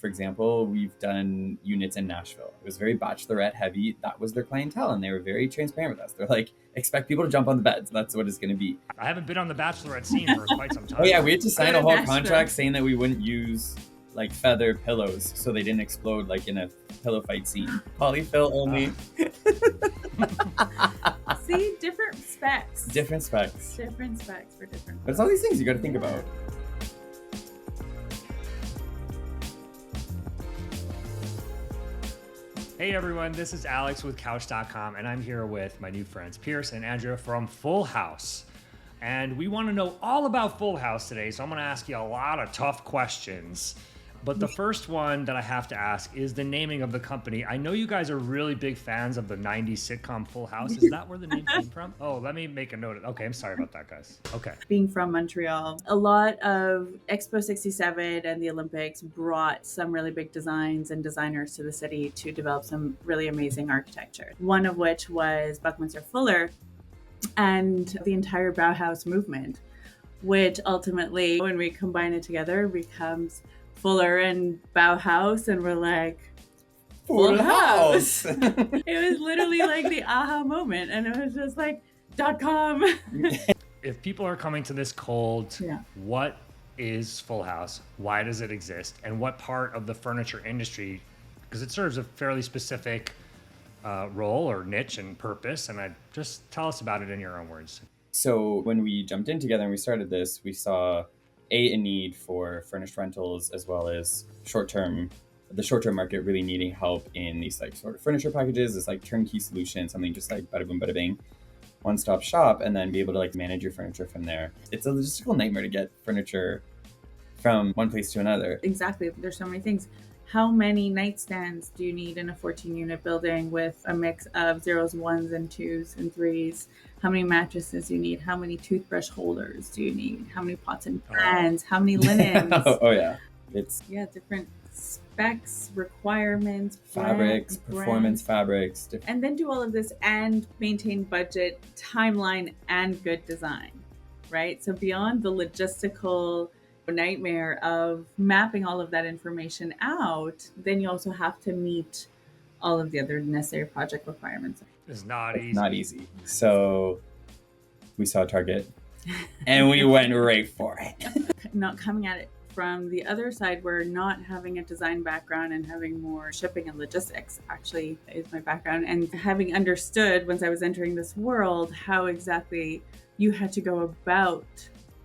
for example, we've done units in Nashville. It was very bachelorette heavy. That was their clientele, and they were very transparent with us. They're like, expect people to jump on the beds. That's what it's going to be. I haven't been on the bachelorette scene for quite some time. Oh yeah, we had to sign a whole contract saying that we wouldn't use like feather pillows so they didn't explode like in a pillow fight scene. Polyfill only. See, different specs. Different specs. Different specs for different. But it's all these things you got to think about. Hey everyone, this is Alex with Couch.com, and I'm here with my new friends Pierce and Andrea from Fulhaus. And we want to know all about Fulhaus today, so I'm going to ask you a lot of tough questions. But the first one that I have to ask is the naming of the company. I know you guys are really big fans of the 90s sitcom Fulhaus. Is that where the name came from? Oh, let me make a note of it. Okay, I'm sorry about that, guys. Okay. Being from Montreal, a lot of Expo 67 and the Olympics brought some really big designs and designers to the city to develop some really amazing architecture. One of which was Buckminster Fuller and the entire Bauhaus movement, which ultimately, when we combine it together, becomes Fuller and Bauhaus, and we're like, Fulhaus. It was literally like the aha moment, and it was just like .com. If people are coming to this cold, What is Fulhaus? Why does it exist? And what part of the furniture industry, because it serves a fairly specific role or niche and purpose, and just tell us about it in your own words. So when we jumped in together and we started this, we saw a need for furnished rentals as well as the short-term market really needing help in these like sort of furniture packages, this like turnkey solution, something just like bada boom, bada bing, one-stop shop, and then be able to like manage your furniture from there. It's a logistical nightmare to get furniture from one place to another. Exactly. There's so many things. How many nightstands do you need in a 14-unit building with a mix of zeros, ones, and twos and threes? How many mattresses do you need? How many toothbrush holders do you need? How many pots and pans? How many linens? Oh yeah. It's different specs, requirements, fabrics, performance fabrics. And then do all of this and maintain budget, timeline, and good design, right? So beyond the logistical nightmare of mapping all of that information out, then you also have to meet all of the other necessary project requirements. It's not easy. Not easy. So we saw Target and we went right for it. Not coming at it from the other side, where not having a design background and having more shipping and logistics actually is my background, and having understood once I was entering this world how exactly you had to go about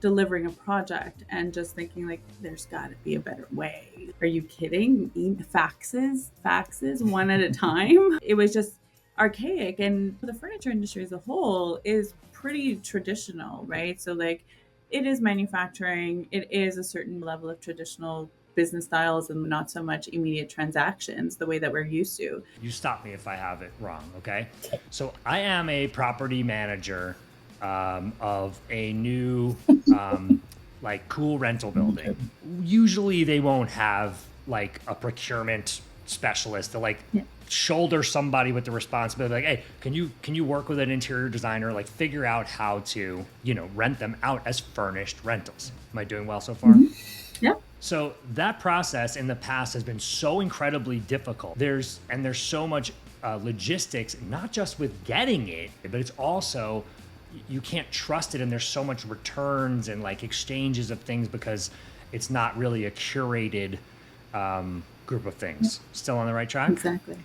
delivering a project, and just thinking like, there's got to be a better way. Are you kidding? Faxes one at a time. It was just archaic, and the furniture industry as a whole is pretty traditional, right? So like, it is manufacturing, it is a certain level of traditional business styles and not so much immediate transactions the way that we're used to. You stop me if I have it wrong, okay? So I am a property manager of a new like cool rental building. Usually they won't have like a procurement specialist to like shoulder somebody with the responsibility, like, hey, can you work with an interior designer, like figure out how to, rent them out as furnished rentals. Am I doing well so far? Mm-hmm. Yeah. So that process in the past has been so incredibly difficult. There's so much logistics, not just with getting it, but it's also, you can't trust it, and there's so much returns and like exchanges of things because it's not really a curated group of things. Still on the right track? Exactly.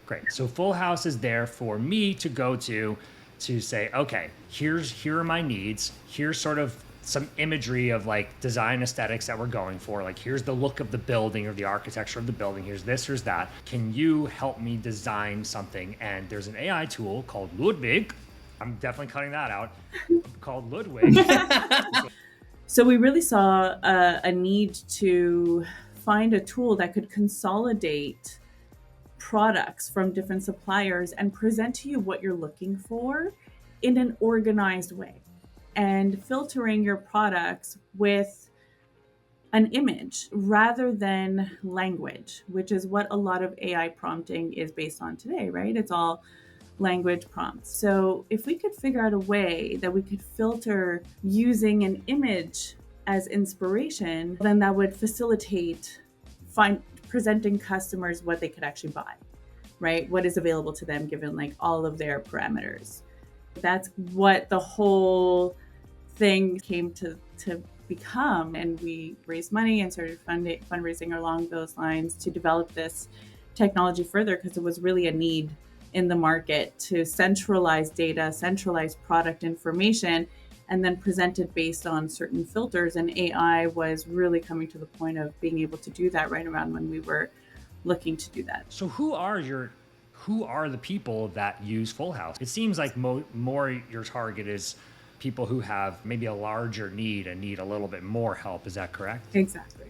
Great. So Fulhaus is there for me to go to say, okay, here are my needs. Here's sort of some imagery of like design aesthetics that we're going for. Like, here's the look of the building or the architecture of the building. Here's this, here's that. Can you help me design something? And there's an AI tool called Ludwig. I'm definitely cutting that out. Called Ludwig. So we really saw a need to find a tool that could consolidate products from different suppliers and present to you what you're looking for in an organized way, and filtering your products with an image rather than language, which is what a lot of AI prompting is based on today, right? It's all language prompts. So if we could figure out a way that we could filter using an image as inspiration, then that would facilitate presenting customers what they could actually buy, right? What is available to them given like all of their parameters. That's what the whole thing came to become. And we raised money and started fundraising along those lines to develop this technology further, because it was really a need in the market to centralize data, centralize product information, and then present it based on certain filters. And AI was really coming to the point of being able to do that right around when we were looking to do that. So who are the people that use Fulhaus? It seems like more your target is people who have maybe a larger need and need a little bit more help. Is that correct? Exactly.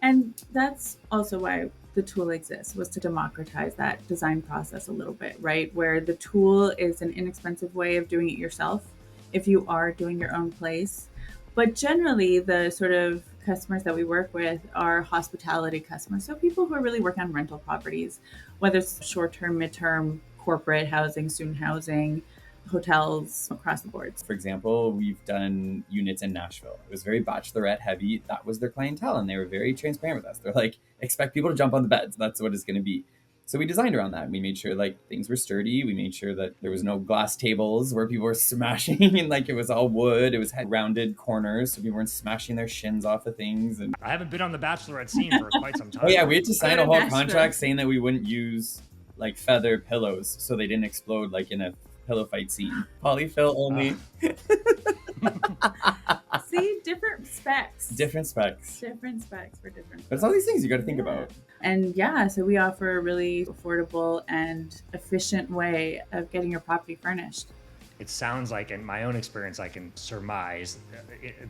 And that's also why the tool exists, was to democratize that design process a little bit, right? Where the tool is an inexpensive way of doing it yourself if you are doing your own place. But generally, the sort of customers that we work with are hospitality customers. So people who are really working on rental properties, whether it's short-term, mid-term, corporate housing, student housing, hotels, across the board. For example, we've done units in Nashville. It was very bachelorette heavy. That was their clientele, and they were very transparent with us. They're like, expect people to jump on the beds. That's what it's going to be. So we designed around that. We made sure like things were sturdy. We made sure that there was no glass tables where people were smashing, and like it was all wood. It was rounded corners, so people weren't smashing their shins off of things. And I haven't been on the bachelorette scene for quite some time. oh yeah, we had to sign a whole contract saying that we wouldn't use like feather pillows so they didn't explode like in a pillow fight scene. Polyfill only. See, different specs. Different specs. Different specs for different. But it's all these things you got to think about. And yeah, so we offer a really affordable and efficient way of getting your property furnished. It sounds like, in my own experience, I can surmise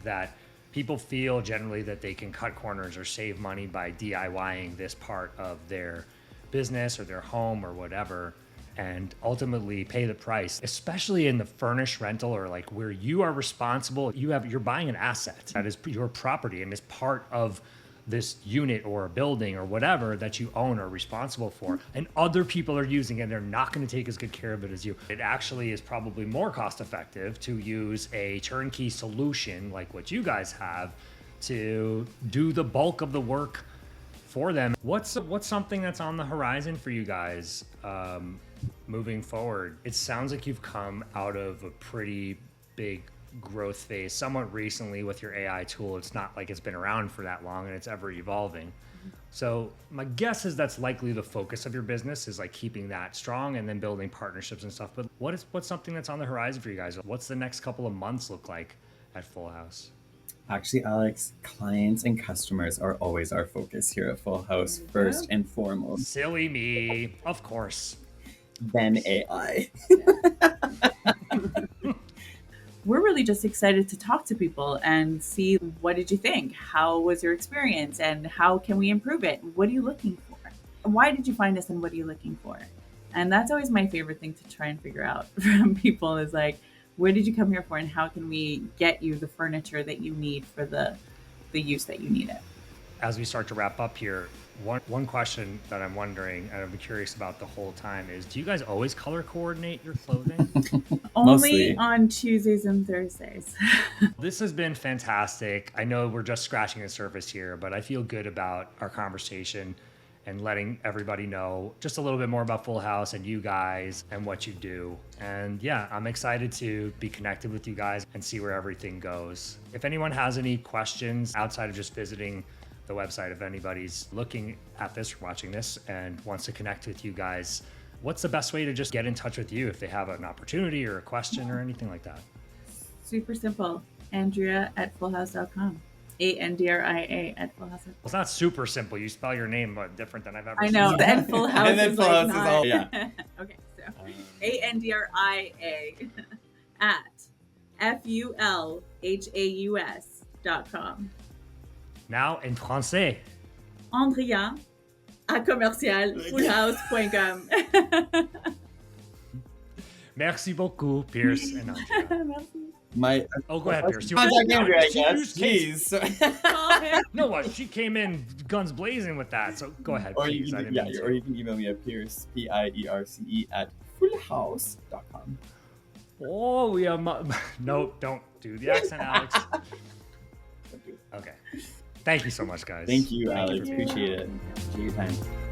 that people feel generally that they can cut corners or save money by DIYing this part of their business or their home or whatever, and ultimately pay the price, especially in the furnished rental, or like where you are responsible. You're buying an asset that is your property and is part of this unit or a building or whatever that you own or are responsible for, and other people are using it and they're not going to take as good care of it as you. It actually is probably more cost effective to use a turnkey solution like what you guys have to do the bulk of the work for them. What's something that's on the horizon for you guys moving forward? It sounds like you've come out of a pretty big growth phase somewhat recently with your AI tool. It's not like it's been around for that long, and it's ever evolving. So my guess is that's likely the focus of your business, is like keeping that strong and then building partnerships and stuff. But what's something that's on the horizon for you guys? What's the next couple of months look like at Fulhaus? Actually, Alex, clients and customers are always our focus here at Fulhaus, first and foremost. Silly me, of course. Then AI. We're really just excited to talk to people and see, what did you think? How was your experience? And how can we improve it? What are you looking for? Why did you find us, and what are you looking for? And that's always my favorite thing to try and figure out from people, is like, where did you come here for, and how can we get you the furniture that you need for the use that you need it? As we start to wrap up here, one question that I'm wondering, and I'm curious about the whole time, is do you guys always color coordinate your clothing? Only on Tuesdays and Thursdays. This has been fantastic. I know we're just scratching the surface here, but I feel good about our conversation and letting everybody know just a little bit more about Fulhaus and you guys and what you do. And yeah, I'm excited to be connected with you guys and see where everything goes. If anyone has any questions outside of just visiting the website, if anybody's looking at this, watching this, and wants to connect with you guys, what's the best way to just get in touch with you if they have an opportunity or a question or anything like that? Super simple. Andrea@fulhaus.com. Andria at Fulhaus. It's not super simple. You spell your name different than I've ever I seen. know. And Fulhaus And then is Fulhaus like is not... all, yeah. Okay, so Andria at FULHAUS.com. Now in français. Andrea @commercialfulhaus.com. Merci beaucoup, Pierce and Andrea. Merci. Go ahead, Pierce. Contact Andrea, I guess. Jeez. No, what? She came in guns blazing with that. So go ahead, Or please. you can email me at Pierce, Pierce @fulhaus.com. Oh, we are. No, don't do the accent, Alex. Okay. Thank you so much, guys. Thank you, Thank you Alex. for being here. Appreciate it. Appreciate your time.